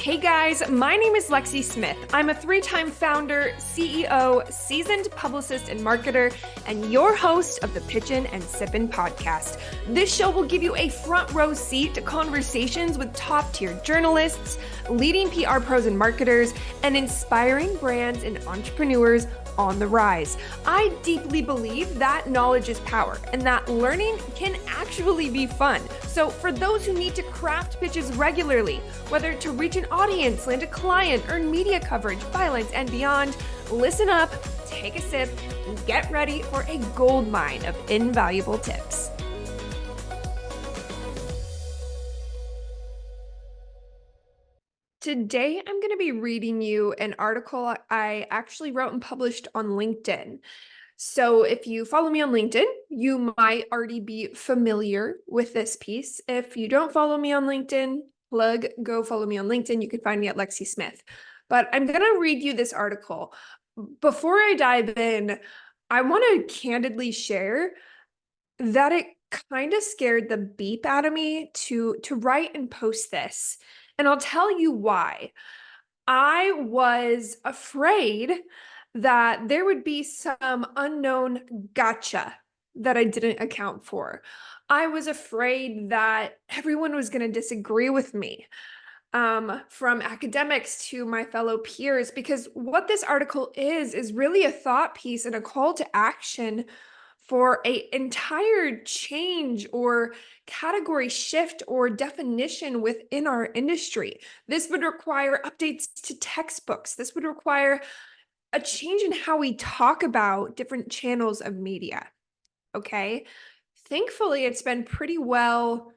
Hey guys, my name is Lexie Smith. I'm a three-time founder, CEO, seasoned publicist and marketer, and your host of the Pitchin and Sippin podcast. This show will give you a front row seat to conversations with top-tier journalists, leading PR pros and marketers, and inspiring brands and entrepreneurs on the rise. I deeply believe that knowledge is power and that learning can actually be fun. So for those who need to craft pitches regularly, whether to reach an audience, land a client, earn media coverage, bylines, and beyond, listen up, take a sip, and get ready for a goldmine of invaluable tips. Today, I'm going to be reading you an article I actually wrote and published on LinkedIn. So if you follow me on LinkedIn, you might already be familiar with this piece. If you don't follow me on LinkedIn, go follow me on LinkedIn. You can find me at Lexie Smith. But I'm going to read you this article. Before I dive in, I want to candidly share that it kind of scared the beep out of me to write and post this. And I'll tell you why. I was afraid that there would be some unknown gotcha that I didn't account for. I was afraid that everyone was going to disagree with me, from academics to my fellow peers, because what this article is really a thought piece and a call to action for an entire change or category shift or definition within our industry. This would require updates to textbooks. This would require a change in how we talk about different channels of media. Okay. Thankfully, it's been pretty well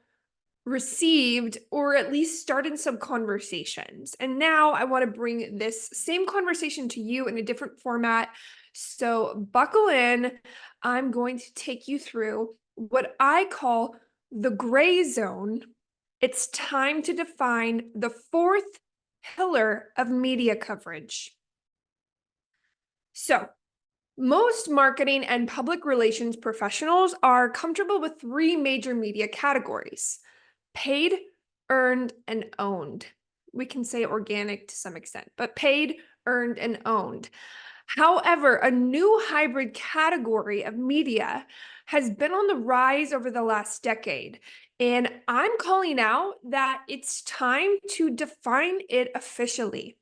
received, or at least started some conversations. And now I want to bring this same conversation to you in a different format. So buckle in. I'm going to take you through what I call the gray zone. It's time to define the fourth pillar of media coverage. So, most marketing and public relations professionals are comfortable with three major media categories: paid, earned, and owned. We can say organic to some extent, but paid, earned, and owned. However, a new hybrid category of media has been on the rise over the last decade, and I'm calling out that it's time to define it officially.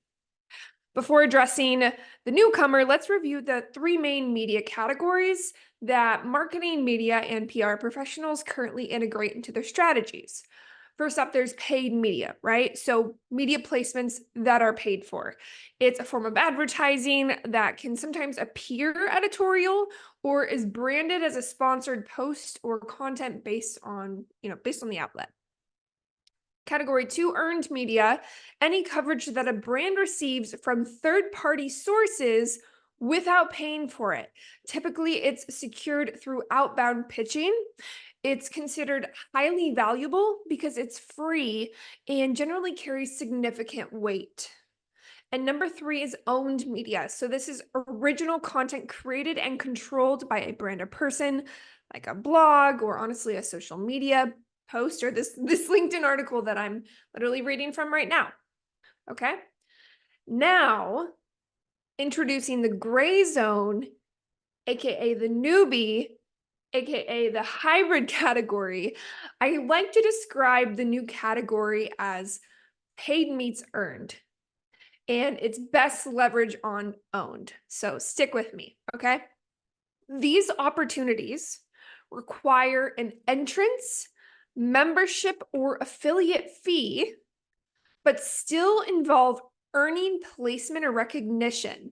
Before addressing the newcomer, let's review the three main media categories that marketing, media, and PR professionals currently integrate into their strategies. First up, there's paid media, right? So media placements that are paid for. It's a form of advertising that can sometimes appear editorial or is branded as a sponsored post or content based on the outlet. Category 2, earned media, any coverage that a brand receives from third-party sources without paying for it. Typically, it's secured through outbound pitching. It's considered highly valuable because it's free and generally carries significant weight. And number 3 is owned media. So this is original content created and controlled by a brand or person, like a blog or honestly a social media post or this LinkedIn article that I'm literally reading from right now. Okay. Now, introducing the gray zone, aka the newbie, aka the hybrid category. I like to describe the new category as paid meets earned, and it's best leverage on owned. So stick with me, okay? These opportunities require an entrance, membership, or affiliate fee, but still involve earning placement or recognition,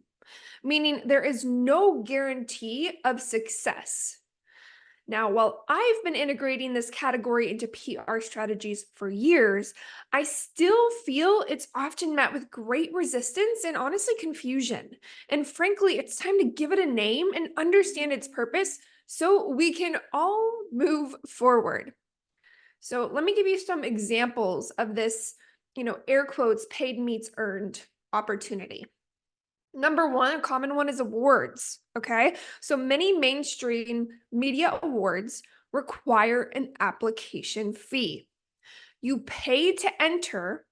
meaning there is no guarantee of success. Now, while I've been integrating this category into PR strategies for years, I still feel it's often met with great resistance and honestly confusion. And frankly, it's time to give it a name and understand its purpose so we can all move forward. So let me give you some examples of this, air quotes, paid meets earned opportunity. Number 1, a common one is awards, okay? So many mainstream media awards require an application fee. You pay to enter,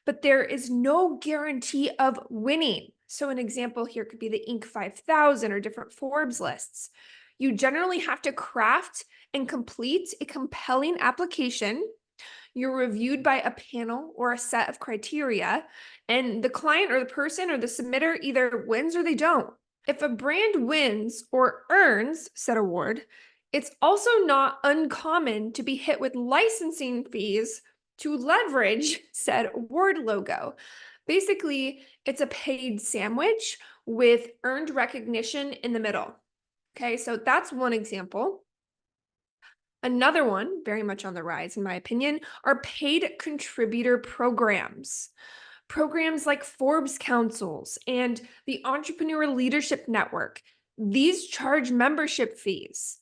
but there is no guarantee of winning. So an example here could be the Inc. 5000 or different Forbes lists. You generally have to craft and complete a compelling application. You're reviewed by a panel or a set of criteria, and the client or the person or the submitter either wins or they don't. If a brand wins or earns said award, it's also not uncommon to be hit with licensing fees to leverage said award logo. Basically, it's a paid sandwich with earned recognition in the middle. Okay, so that's one example. Another one, very much on the rise, in my opinion, are paid contributor programs. Programs like Forbes Councils and the Entrepreneur Leadership Network. These charge membership fees,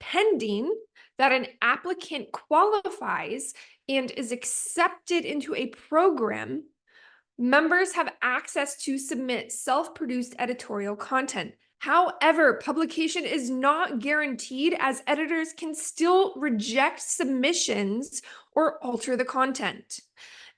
pending that an applicant qualifies and is accepted into a program. Members have access to submit self-produced editorial content. However, publication is not guaranteed as editors can still reject submissions or alter the content.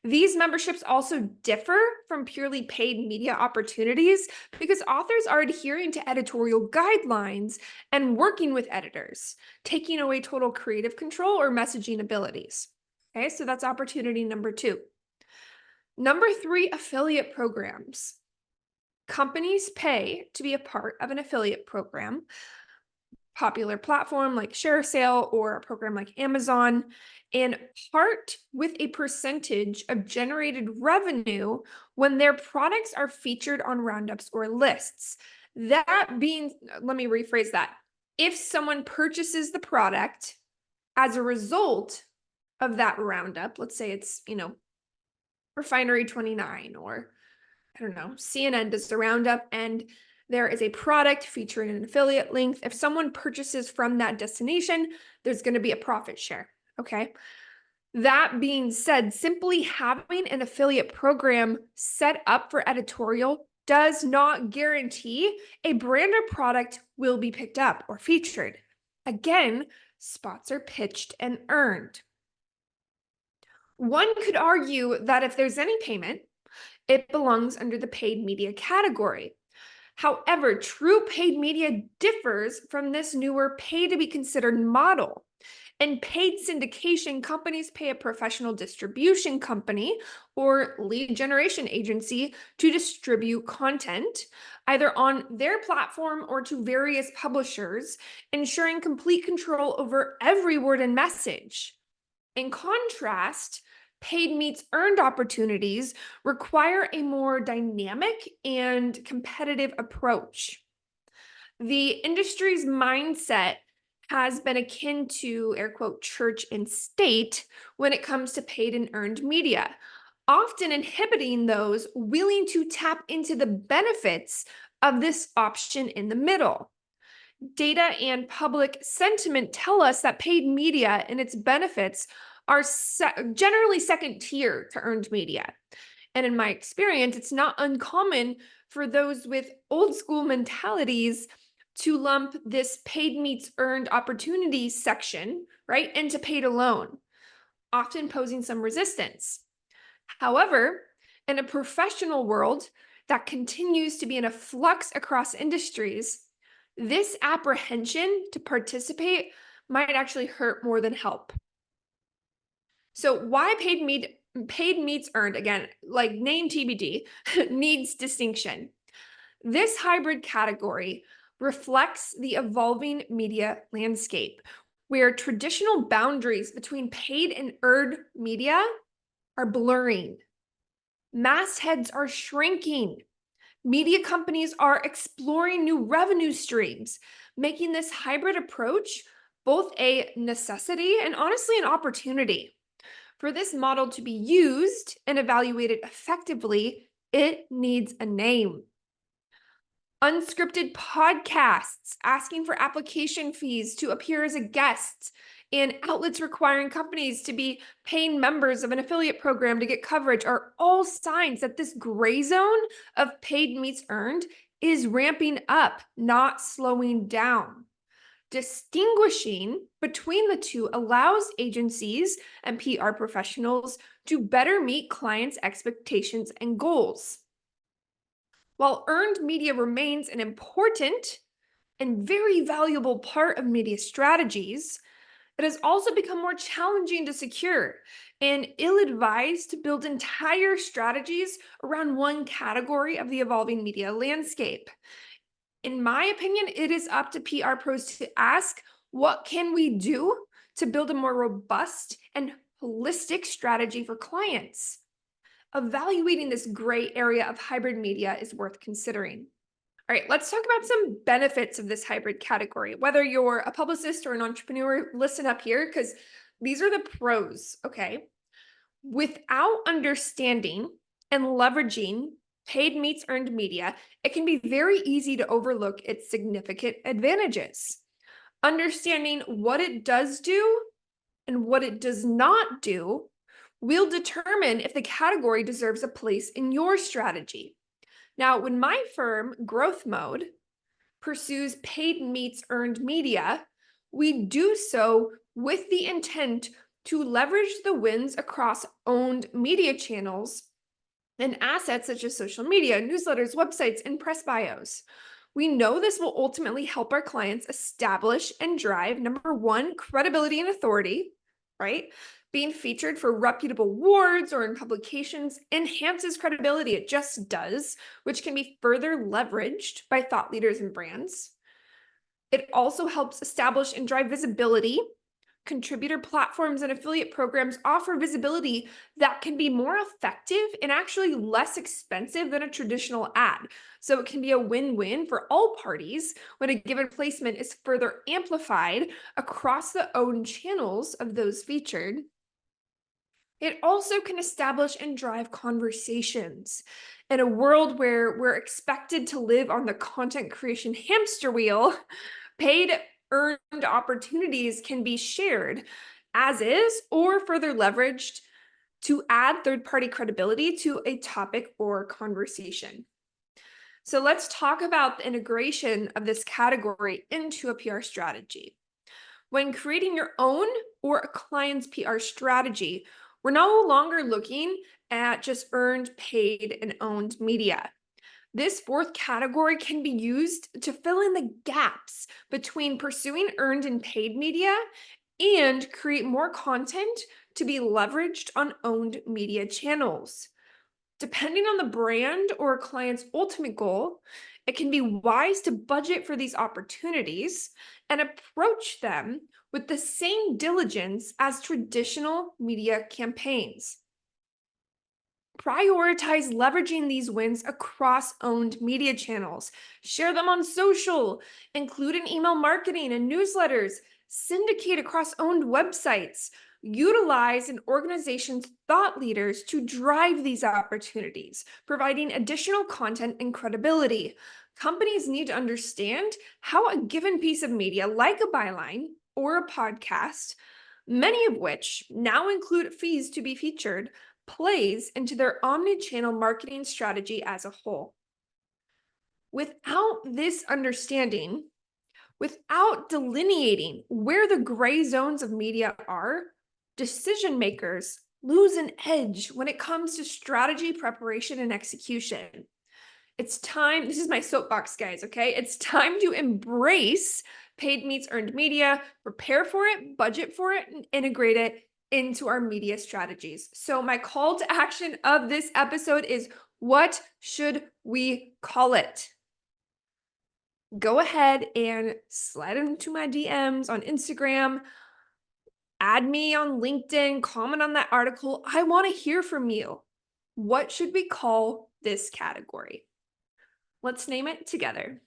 These memberships also differ from purely paid media opportunities because authors are adhering to editorial guidelines and working with editors, taking away total creative control or messaging abilities. Okay, so that's opportunity number 2. Number 3, affiliate programs. Companies pay to be a part of an affiliate program, popular platform like ShareSale or a program like Amazon, and part with a percentage of generated revenue when their products are featured on roundups or lists. That being, let me rephrase that. If someone purchases the product as a result of that roundup, let's say it's, Refinery 29 or I don't know, CNN does the roundup and there is a product featuring an affiliate link. If someone purchases from that destination, there's going to be a profit share. Okay. That being said, simply having an affiliate program set up for editorial does not guarantee a brand or product will be picked up or featured. Again, spots are pitched and earned. One could argue that if there's any payment, it belongs under the paid media category. However, true paid media differs from this newer pay to be considered model. In paid syndication, companies pay a professional distribution company or lead generation agency to distribute content, either on their platform or to various publishers, ensuring complete control over every word and message. In contrast, paid meets earned opportunities require a more dynamic and competitive approach. The industry's mindset has been akin to, air quote, church and state when it comes to paid and earned media, often inhibiting those willing to tap into the benefits of this option in the middle. Data and public sentiment tell us that paid media and its benefits are generally second tier to earned media. And in my experience, it's not uncommon for those with old school mentalities to lump this paid meets earned opportunities section, right, into paid alone, often posing some resistance. However, in a professional world that continues to be in a flux across industries, this apprehension to participate might actually hurt more than help. So why paid meets earned, again, like name TBD, needs distinction. This hybrid category reflects the evolving media landscape where traditional boundaries between paid and earned media are blurring. Mastheads are shrinking. Media companies are exploring new revenue streams, making this hybrid approach both a necessity and honestly an opportunity. For this model to be used and evaluated effectively, it needs a name. Unscripted podcasts asking for application fees to appear as a guest, and outlets requiring companies to be paying members of an affiliate program to get coverage are all signs that this gray zone of paid meets earned is ramping up, not slowing down. Distinguishing between the two allows agencies and PR professionals to better meet clients' expectations and goals. While earned media remains an important and very valuable part of media strategies, it has also become more challenging to secure and ill-advised to build entire strategies around one category of the evolving media landscape. In my opinion, it is up to PR pros to ask, what can we do to build a more robust and holistic strategy for clients? Evaluating this gray area of hybrid media is worth considering. All right, let's talk about some benefits of this hybrid category. Whether you're a publicist or an entrepreneur, listen up here because these are the pros, okay? Without understanding and leveraging paid meets earned media, it can be very easy to overlook its significant advantages. Understanding what it does do and what it does not do will determine if the category deserves a place in your strategy. Now, when my firm, Growth Mode, pursues paid meets earned media, we do so with the intent to leverage the wins across owned media channels and assets such as social media, newsletters, websites, and press bios. We know this will ultimately help our clients establish and drive, number one, credibility and authority, right? Being featured for reputable awards or in publications enhances credibility. It just does, which can be further leveraged by thought leaders and brands. It also helps establish and drive visibility. Contributor platforms and affiliate programs offer visibility that can be more effective and actually less expensive than a traditional ad. So it can be a win-win for all parties when a given placement is further amplified across the owned channels of those featured. It also can establish and drive conversations. In a world where we're expected to live on the content creation hamster wheel, paid earned opportunities can be shared as is or further leveraged to add third-party credibility to a topic or conversation. So let's talk about the integration of this category into a PR strategy. When creating your own or a client's PR strategy, we're no longer looking at just earned, paid, and owned media. This fourth category can be used to fill in the gaps between pursuing earned and paid media and create more content to be leveraged on owned media channels. Depending on the brand or a client's ultimate goal, it can be wise to budget for these opportunities and approach them with the same diligence as traditional media campaigns. Prioritize leveraging these wins across owned media channels. Share them on social, include in email marketing and newsletters, syndicate across owned websites, utilize an organization's thought leaders to drive these opportunities, providing additional content and credibility. Companies need to understand how a given piece of media, like a byline or a podcast, many of which now include fees to be featured, plays into their omni-channel marketing strategy as a whole. Without this understanding, without delineating where the gray zones of media are, decision makers lose an edge when it comes to strategy preparation and execution. It's time, this is my soapbox, guys, okay? It's time to embrace paid meets earned media, prepare for it, budget for it, and integrate it into our media strategies. So my call to action of this episode is, what should we call it? Go ahead and slide into my DMs on Instagram, add me on LinkedIn, comment on that article. I want to hear from you. What should we call this category? Let's name it together.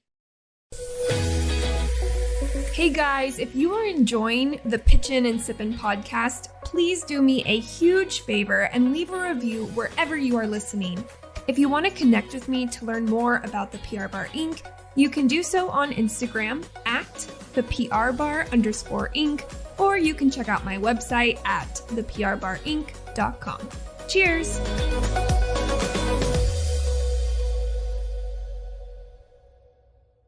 Hey guys, if you are enjoying the Pitchin and Sippin podcast, please do me a huge favor and leave a review wherever you are listening. If you want to connect with me to learn more about the PR Bar Inc., you can do so on Instagram at @thePRBar_Inc., or you can check out my website at theprbarinc.com. Cheers!